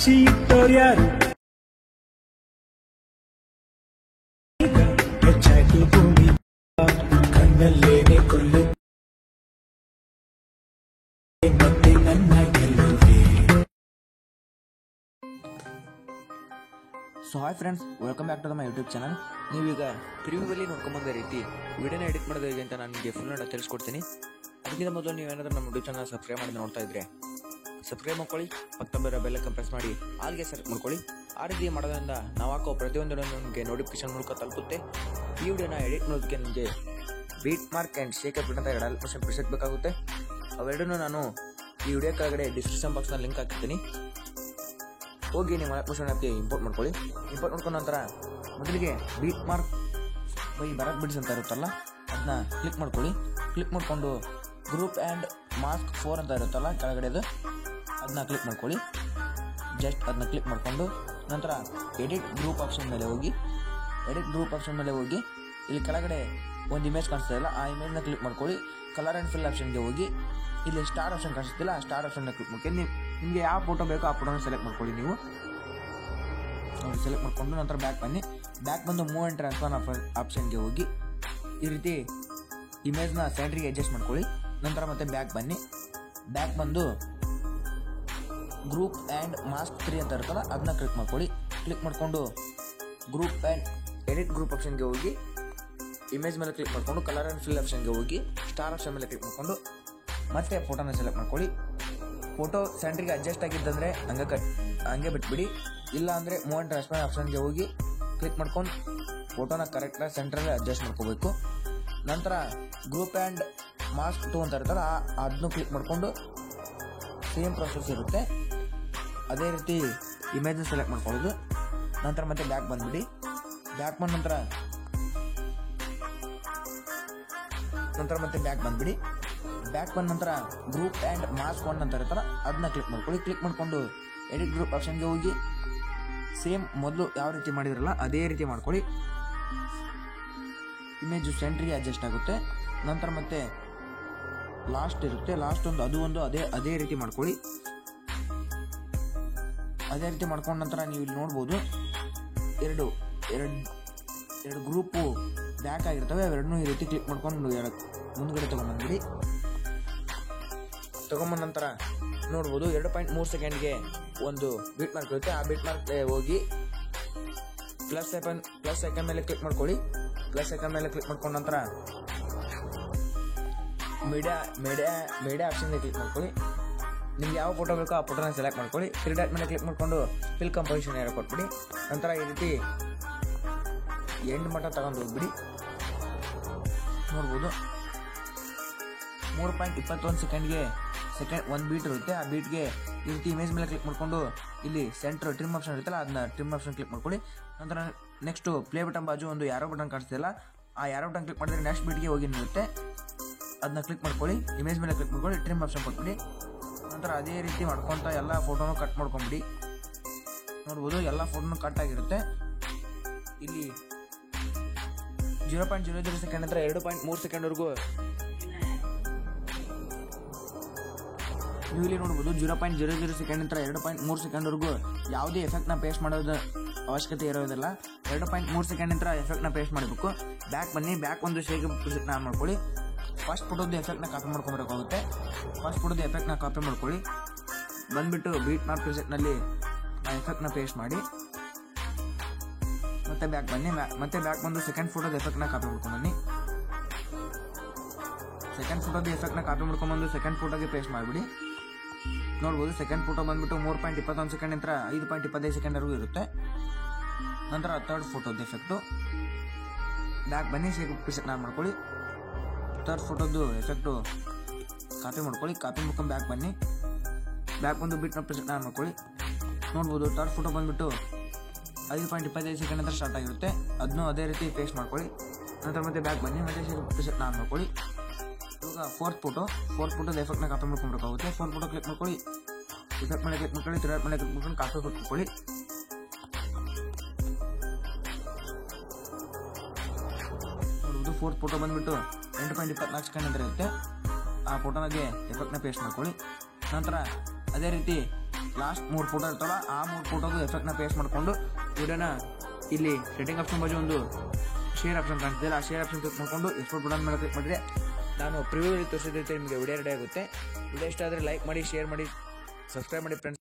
ಚೀಟೋರ್ಯಾರು ಹೆಚ್ಚಾಯ್ತು ಭೂಮಿ ಕಣ್ಣಲ್ಲೇನೆ ಕೊಲ್ಲು ಮತ್ತೆ ನನ್ನ ಗೆಲ್ಲುವೆ. So hi friends, welcome back to my YouTube channel. ನೀವೀಗ ಪ್ರಿವ್ಯೂವಲ್ಲಿ ನೋಡ್ಕೊಂಬಂದ ರೀತಿ ವಿಡಿಯೋನ ಎಡಿಟ್ ಮಾಡೋದು ಹೇಗೆ ಅಂತ ನಾನು ನಿಮಗೆ ಫುಲ್ ನೋಡ ತಿಳಿಸ್ಕೊಡ್ತೀನಿ. ಅದಕ್ಕಿಂತ ಮೊದಲು ನೀವೇನಾದರೂ ನಮ್ಮ ಯೂಟ್ಯೂಬ್ ಚಾನಲ್ ಸಬ್ಸ್ಕ್ರೈಬ್ ಮಾಡಿ ನೋಡ್ತಾ ಇದ್ರೆ ಸಬ್ಸ್ಕ್ರೈಬ್ ಮಾಡ್ಕೊಳ್ಳಿ, ಪಕ್ಕ ಬರೋ ಬೆಲ್ ಐಕಾನ್ ಪ್ರೆಸ್ ಮಾಡಿ ಆಲ್ಗೆ ಸೆಲೆಕ್ಟ್ ಮಾಡ್ಕೊಳ್ಳಿ. ಆ ರೀತಿ ಮಾಡೋದ್ರಿಂದ ನಾವು ಹಾಕೋ ಪ್ರತಿಯೊಂದು ನಿಮಗೆ ನೋಟಿಫಿಕೇಶನ್ ಮೂಲಕ ತಲುಪುತ್ತೆ. ಈ ವಿಡಿಯೋನ ಎಡಿಟ್ ಮಾಡೋದಕ್ಕೆ ನಿಮಗೆ ಬೀಟ್ ಮಾರ್ಕ್ ಆ್ಯಂಡ್ ಶೇಕರ್ ಬಿಟ್ ಅಂತ 2% ಪ್ರಿಸೆಟ್ ಬೇಕಾಗುತ್ತೆ. ಅವೆರಡನ್ನೂ ನಾನು ಈ ವಿಡಿಯೋ ಕೆಳಗಡೆ ಡಿಸ್ಕ್ರಿಪ್ಷನ್ ಬಾಕ್ಸ್ನ ಲಿಂಕ್ ಹಾಕಿರ್ತೀನಿ. ಹೋಗಿ ನಿಮ್ಮ ಅಪ್ಲಿಕೇಶನ್ ಆ್ಯಪ್ಗೆ ಇಂಪೋರ್ಟ್ ಮಾಡ್ಕೊಳ್ಳಿ. ಇಂಪೋರ್ಟ್ ಮಾಡ್ಕೊಂಡ ನಂತರ ಮೊದಲಿಗೆ ಬೀಟ್ ಮಾರ್ಕ್ ಬೈ ಭರತ್ ಬಿಡ್ಸ್ ಅಂತ ಇರುತ್ತಲ್ಲ, ಅದನ್ನ ಕ್ಲಿಕ್ ಮಾಡ್ಕೊಳ್ಳಿ. ಕ್ಲಿಕ್ ಮಾಡಿಕೊಂಡು ಗ್ರೂಪ್ ಆ್ಯಂಡ್ ಮಾಸ್ಕ್ 4 ಅಂತ ಇರುತ್ತಲ್ಲ ಕೆಳಗಡೆದು, ಅದನ್ನ ಕ್ಲಿಕ್ ಮಾಡ್ಕೊಳ್ಳಿ. ಜಸ್ಟ್ ಅದನ್ನ ಕ್ಲಿಕ್ ಮಾಡಿಕೊಂಡು ನಂತರ ಎಡಿಟ್ ಗ್ರೂಪ್ ಆಪ್ಷನ್ ಮೇಲೆ ಹೋಗಿ. ಎಡಿಟ್ ಗ್ರೂಪ್ ಆಪ್ಷನ್ ಮೇಲೆ ಹೋಗಿ ಇಲ್ಲಿ ಕೆಳಗಡೆ ಒಂದು ಇಮೇಜ್ ಕಾಣಿಸ್ತಾ ಇಲ್ಲ, ಆ ಇಮೇಜ್ನ ಕ್ಲಿಕ್ ಮಾಡ್ಕೊಳ್ಳಿ. ಕಲರ್ ಆ್ಯಂಡ್ ಫಿಲ್ ಆಪ್ಷನ್ಗೆ ಹೋಗಿ ಇಲ್ಲಿ ಸ್ಟಾರ್ ಆಪ್ಷನ್ ಕಾಣಿಸ್ತಿಲ್ಲ, ಆ ಸ್ಟಾರ್ ಆಪ್ಷನ್ನ ಕ್ಲಿಕ್ ಮಾಡ್ಕೊಂಡು ನಿಮಗೆ ಯಾವ ಫೋಟೋ ಬೇಕೋ ಆ ಫೋಟೋನ ಸೆಲೆಕ್ಟ್ ಮಾಡ್ಕೊಳ್ಳಿ. ನೀವು ಸೆಲೆಕ್ಟ್ ಮಾಡಿಕೊಂಡು ನಂತರ ಬ್ಯಾಕ್ ಬನ್ನಿ. ಬ್ಯಾಕ್ ಬಂದು ಮೂವ್ ಆ್ಯಂಡ್ ಟ್ರಾನ್ಸ್ಫರ್ ಆಪ್ಷನ್ಗೆ ಹೋಗಿ ಈ ರೀತಿ ಇಮೇಜ್ನ ಸೆಂಟ್ರಿಗೆ ಅಡ್ಜಸ್ಟ್ ಮಾಡ್ಕೊಳ್ಳಿ. ನಂತರ ಮತ್ತೆ ಬ್ಯಾಕ್ ಬನ್ನಿ. ಬ್ಯಾಕ್ ಬಂದು ಗ್ರೂಪ್ ಆ್ಯಂಡ್ ಮಾಸ್ಕ್ 3 ಅಂತ ಇರುತ್ತಲ್ಲ, ಅದನ್ನ ಕ್ಲಿಕ್ ಮಾಡ್ಕೊಳ್ಳಿ. ಕ್ಲಿಕ್ ಮಾಡಿಕೊಂಡು ಗ್ರೂಪ್ ಆ್ಯಂಡ್ ಎಡಿಟ್ ಗ್ರೂಪ್ ಆಪ್ಷನ್ಗೆ ಹೋಗಿ ಇಮೇಜ್ ಮೇಲೆ ಕ್ಲಿಕ್ ಮಾಡಿಕೊಂಡು ಕಲರ್ ಆ್ಯಂಡ್ ಫಿಲ್ ಆಪ್ಷನ್ಗೆ ಹೋಗಿ ಸ್ಟಾರ್ ಆಪ್ಷನ್ ಮೇಲೆ ಕ್ಲಿಕ್ ಮಾಡಿಕೊಂಡು ಮತ್ತೆ ಫೋಟೋನ ಸೆಲೆಕ್ಟ್ ಮಾಡ್ಕೊಳ್ಳಿ. ಫೋಟೋ ಸೆಂಟ್ರಿಗೆ ಅಡ್ಜಸ್ಟ್ ಆಗಿದ್ದಂದರೆ ಹಂಗೆ ಬಿಟ್ಬಿಡಿ, ಇಲ್ಲ ಅಂದರೆ ಮೂವ್ ಆ್ಯಂಡ್ ಟ್ರಾನ್ಸ್ಫರ್ ಆಪ್ಷನ್ಗೆ ಹೋಗಿ ಕ್ಲಿಕ್ ಮಾಡ್ಕೊಂಡು ಫೋಟೋನ ಕರೆಕ್ಟಾಗಿ ಸೆಂಟ್ರಲ್ಲಿ ಅಡ್ಜಸ್ಟ್ ಮಾಡ್ಕೋಬೇಕು. ನಂತರ ಗ್ರೂಪ್ ಆ್ಯಂಡ್ ಮಾಸ್ಕ್ 2 ಅಂತ ಇರುತ್ತಲ್ಲ, ಅದನ್ನು ಕ್ಲಿಕ್ ಮಾಡಿಕೊಂಡು ಸೇಮ್ ಪ್ರೊಸೆಸ್ ಇರುತ್ತೆ, ಅದೇ ರೀತಿ ಇಮೇಜ್ನ ಸೆಲೆಕ್ಟ್ ಮಾಡ್ಕೊಳ್ಳೋದು. ನಂತರ ಮತ್ತೆ ಬ್ಯಾಕ್ ಬಂದುಬಿಡಿ. ಬ್ಯಾಕ್ ಬಂದ ನಂತರ ಮತ್ತೆ ಬ್ಯಾಕ್ ಬಂದುಬಿಡಿ. ಬ್ಯಾಕ್ ಬಂದ ನಂತರ ಗ್ರೂಪ್ ಆ್ಯಂಡ್ ಮಾಸ್ಕ್ 1 ಅಂತ ಇರುತ್ತಲ್ಲ, ಅದನ್ನ ಕ್ಲಿಕ್ ಮಾಡ್ಕೊಳ್ಳಿ. ಕ್ಲಿಕ್ ಮಾಡಿಕೊಂಡು ಎಡಿಟ್ ಗ್ರೂಪ್ ಆಪ್ಷನ್ಗೆ ಹೋಗಿ ಸೇಮ್ ಮೊದಲು ಯಾವ ರೀತಿ ಮಾಡಿದ್ರಲ್ಲ ಅದೇ ರೀತಿ ಮಾಡ್ಕೊಳ್ಳಿ. ಇಮೇಜು ಸೆಂಟ್ರಿಗೆ ಅಡ್ಜಸ್ಟ್ ಆಗುತ್ತೆ. ನಂತರ ಮತ್ತೆ ಲಾಸ್ಟ್ ಇರುತ್ತೆ, ಲಾಸ್ಟ್ ಒಂದು ಅದೇ ರೀತಿ ಮಾಡ್ಕೊಳ್ಳಿ. ಅದೇ ರೀತಿ ಮಾಡ್ಕೊಂಡ ನಂತರ ನೀವು ಇಲ್ಲಿ ನೋಡ್ಬೋದು ಎರಡು ಗ್ರೂಪು ಬ್ಯಾಕ್ ಆಗಿರ್ತವೆ. ಅವೆರಡನ್ನೂ ಈ ರೀತಿ ಕ್ಲಿಕ್ ಮಾಡ್ಕೊಂಡು ಮುಂದ್ಗಡೆ ತೊಗೊಂಬಂದ್ಬಿಡಿ. ತೊಗೊಂಬಂದ ನಂತರ ನೋಡ್ಬೋದು 2.3 ಸೆಕೆಂಡ್ಗೆ ಒಂದು ಬೀಟ್ ಮಾರ್ಕ್ ಇರುತ್ತೆ. ಆ ಬೀಟ್ ಮಾರ್ಕ್ ಹೋಗಿ ಪ್ಲಸ್ ಐಕನ್ ಮೇಲೆ ಕ್ಲಿಕ್ ಮಾಡ್ಕೊಳ್ಳಿ. ಪ್ಲಸ್ ಐಕನ್ ಮೇಲೆ ಕ್ಲಿಕ್ ಮಾಡ್ಕೊಂಡ ನಂತರ ಮೀಡಿಯಾ ಆಪ್ಷನ್ಗೆ ಕ್ಲಿಕ್ ಮಾಡ್ಕೊಳ್ಳಿ. ನಿಮ್ಗೆ ಯಾವ ಫೋಟೋ ಬೇಕೋ ಆ ಫೋಟೋನ ಸೆಲೆಕ್ಟ್ ಮಾಡ್ಕೊಳ್ಳಿ. 3 ಡಾಟ್ ಮೇಲೆ ಕ್ಲಿಕ್ ಮಾಡಿಕೊಂಡು ಫಿಲ್ ಕಂಪೋಸಿಷನ್ ಏರ್ ಕೊಟ್ಬಿಡಿ. ನಂತರ ಈ ರೀತಿ ಎಂಡ್ ಮಟ್ಟ ತಗೊಂಡು ಹೋಗ್ಬಿಡಿ. ನೋಡ್ಬೋದು 3.21 ಸೆಕೆಂಡ್ಗೆ ಒಂದು ಬೀಟ್ ಇರುತ್ತೆ. ಆ ಬೀಟ್ಗೆ ಈ ರೀತಿ ಇಮೇಜ್ ಮೇಲೆ ಕ್ಲಿಕ್ ಮಾಡಿಕೊಂಡು ಇಲ್ಲಿ ಸೆಂಟ್ರ್ ಟ್ರಿಮ್ ಆಪ್ಷನ್ ಇರುತ್ತಲ್ಲ, ಅದನ್ನ ಟ್ರಿಮ್ ಆಪ್ಷನ್ ಕ್ಲಿಕ್ ಮಾಡ್ಕೊಳ್ಳಿ. ನಂತರ ನೆಕ್ಸ್ಟು ಪ್ಲೇ ಬಟನ್ ಬಾಜು ಒಂದು ಯಾರೋ ಬಟನ್ ಕಾಣಿಸ್ತಿಲ್ಲ, ಆ ಯಾರೋ ಬಟನ್ ಕ್ಲಿಕ್ ಮಾಡಿದ್ರೆ ನೆಕ್ಸ್ಟ್ ಬೀಟ್ಗೆ ಹೋಗಿ ನಿಲ್ಲುತ್ತೆ, ಅದನ್ನ ಕ್ಲಿಕ್ ಮಾಡ್ಕೊಳ್ಳಿ. ಇಮೇಜ್ ಮೇಲೆ ಕ್ಲಿಕ್ ಮಾಡ್ಕೊಳ್ಳಿ, ಟ್ರಿಮ್ ಆಪ್ಷನ್ ಕೊಟ್ಬಿಡಿ. ನಂತರ ಅದೇ ರೀತಿ ಮಾಡ್ಕೊತ ಎಲ್ಲ ಫೋಟೋನು ಕಟ್ ಮಾಡ್ಕೊಂಬಿಡಿ. ನೋಡ್ಬೋದು ಎಲ್ಲ ಫೋಟೋನು ಕಟ್ ಆಗಿರುತ್ತೆ. ಇಲ್ಲಿ 0.00 ಸೆಕೆಂಡ್ ನಂತರ 2.3 ಸೆಕೆಂಡ್ವರೆಗೂ ನೀವು ಇಲ್ಲಿ ನೋಡ್ಬೋದು. 0.00 ಸೆಕೆಂಡ್ ನಂತರ 2.3 ಸೆಕೆಂಡ್ವರೆಗೂ ಯಾವುದೇ ಎಫೆಕ್ಟ್ನ ಪೇಸ್ಟ್ ಮಾಡೋದು ಅವಶ್ಯಕತೆ ಇರೋದಿಲ್ಲ. 2.3 ಸೆಕೆಂಡ್ ನಂತರ ಎಫೆಕ್ಟ್ನ ಪೇಸ್ಟ್ ಮಾಡಬೇಕು. ಬ್ಯಾಕ್ ಬನ್ನಿ. ಬ್ಯಾಕ್ ಒಂದು ಶೇಕ್ ಪ್ರಿಸೆಟ್ನ ಆನ್ ಮಾಡ್ಕೊಳ್ಳಿ. ಫಸ್ಟ್ ಫೋಟೋದು ಎಫೆಕ್ಟ್ನ ಕಾಪಿ ಮಾಡ್ಕೊಬೇಕಾಗುತ್ತೆ. ಫಸ್ಟ್ ಫೋಟೋದು ಎಫೆಕ್ಟ್ನ ಕಾಪಿ ಮಾಡ್ಕೊಳ್ಳಿ. ಬಂದುಬಿಟ್ಟು ಬೀಟ್ ಮಾರ್ಕ್ ಪ್ರಿಸೆಟ್ನಲ್ಲಿ ಆ ಎಫೆಕ್ಟ್ನ ಪೇಸ್ಟ್ ಮಾಡಿ ಮತ್ತೆ ಬ್ಯಾಕ್ ಬನ್ನಿ. ಮತ್ತೆ ಬ್ಯಾಕ್ ಬಂದು ಸೆಕೆಂಡ್ ಫೋಟೋದ ಎಫೆಕ್ಟ್ನ ಕಾಪಿ ಮಾಡ್ಕೊಂಡ್ಬನ್ನಿ. ಸೆಕೆಂಡ್ ಫೋಟೋದ ಎಫೆಕ್ಟ್ನ ಕಾಪಿ ಮಾಡ್ಕೊಂಡ್ಬಂದು ಸೆಕೆಂಡ್ ಫೋಟೋಗೆ ಪೇಸ್ಟ್ ಮಾಡಿಬಿಡಿ. ನೋಡ್ಬೋದು ಸೆಕೆಂಡ್ ಫೋಟೋ ಬಂದುಬಿಟ್ಟು 3.21 ಸೆಕೆಂಡ್ ನಂತರ 5.25 ಸೆಕೆಂಡ್ವರೆಗೂ ಇರುತ್ತೆ. ನಂತರ ಥರ್ಡ್ ಫೋಟೋದ ಎಫೆಕ್ಟು ಬ್ಯಾಕ್ ಬನ್ನಿ, ಶೇಕ್ ಪ್ರಿಸೆಟ್ನ ಆನ್ ಮಾಡ್ಕೊಳ್ಳಿ. ಥರ್ಡ್ ಫೋಟೋದು ಎಫೆಕ್ಟು ಕಾಪಿ ಮಾಡ್ಕೊಳ್ಳಿ. ಕಾಪಿ ಮಾಡ್ಕೊಂಡು ಬ್ಯಾಕ್ ಬನ್ನಿ. ಬ್ಯಾಕ್ ಬಂದು ಬೀಟ್ನ ಪ್ರಿಸೆಟ್ನ ಆನ್ ಮಾಡ್ಕೊಳ್ಳಿ. ನೋಡ್ಬೋದು ಥರ್ಡ್ ಫೋಟೋ ಬಂದುಬಿಟ್ಟು 5.25 ಸೆಕೆಂಡ್ ನಂತರ ಸ್ಟಾರ್ಟ್ ಆಗಿರುತ್ತೆ, ಅದನ್ನು ಅದೇ ರೀತಿ ಪೇಸ್ಟ್ ಮಾಡ್ಕೊಳ್ಳಿ. ನಂತರ ಮತ್ತೆ ಬ್ಯಾಕ್ ಬನ್ನಿ, ಮತ್ತೆ ಶೇಕ್ ಪ್ರಿಸೆಟ್ನ ಆನ್ ಮಾಡ್ಕೊಳ್ಳಿ. ಇವಾಗ ಫೋರ್ತ್ ಫೋಟೋದ ಎಫೆಕ್ಟ್ನ ಕಾಪಿ ಮಾಡ್ಕೊಬೇಕಾಗುತ್ತೆ. ಫೋರ್ತ್ ಫೋಟೋ ಕ್ಲಿಕ್ ಮಾಡ್ಕೊಳ್ಳಿ. ಎಫೆಕ್ಟ್ ಮೇಲೆ ಕ್ಲಿಕ್ ಮಾಡ್ಕೊಳ್ಳಿ. 3 ಮೇಲೆ ಕ್ಲಿಕ್ ಮಾಡ್ಕೊಂಡು ಕಾಪಿ ಕೊಟ್ಕೊಳ್ಳಿ. ನೋಡ್ಬೋದು ಫೋರ್ತ್ ಫೋಟೋ ಬಂದುಬಿಟ್ಟು 8.24 ಸೆಕೆಂಡ್ ನಂತರ ಇರುತ್ತೆ. ಆ ಫೋಟೋನಾಗೆ ಎಫೆಕ್ಟ್ನ ಪೇಸ್ಟ್ ಮಾಡ್ಕೊಳ್ಳಿ. ನಂತರ ಅದೇ ರೀತಿ ಲಾಸ್ಟ್ 3 ಫೋಟೋ ಇರ್ತಾವಲ್ಲ ಆ 3 ಫೋಟೋದು ಎಫೆಕ್ಟ್ನ ಪೇಸ್ಟ್ ಮಾಡಿಕೊಂಡು ವಿಡಿಯೋನ ಇಲ್ಲಿ ಸೆಟ್ಟಿಂಗ್ ಆಪ್ಷನ್ ಬಾಜು ಒಂದು ಶೇರ್ ಆಪ್ಷನ್ ಕಾಣ್ತಿಲ್ಲ, ಆ ಶೇರ್ ಆಪ್ಷನ್ ಕ್ಲಿಕ್ ಮಾಡಿಕೊಂಡು ಎಕ್ಸ್ಪೋರ್ಟ್ ಬಟನ್ ಮೇಲೆ ಕ್ಲಿಕ್ ಮಾಡಿದ್ರೆ ನಾನು ಪ್ರಿವ್ಯೂಲಿ ತೋರಿಸಿದ ರೀತಿ ನಿಮಗೆ ವಿಡಿಯೋ ರೆಡಿ ಆಗುತ್ತೆ. ವಿಡಿಯೋ ಇಷ್ಟ ಆದರೆ ಲೈಕ್ ಮಾಡಿ, ಶೇರ್ ಮಾಡಿ, ಸಬ್ಸ್ಕ್ರೈಬ್ ಮಾಡಿ ಫ್ರೆಂಡ್ಸ್.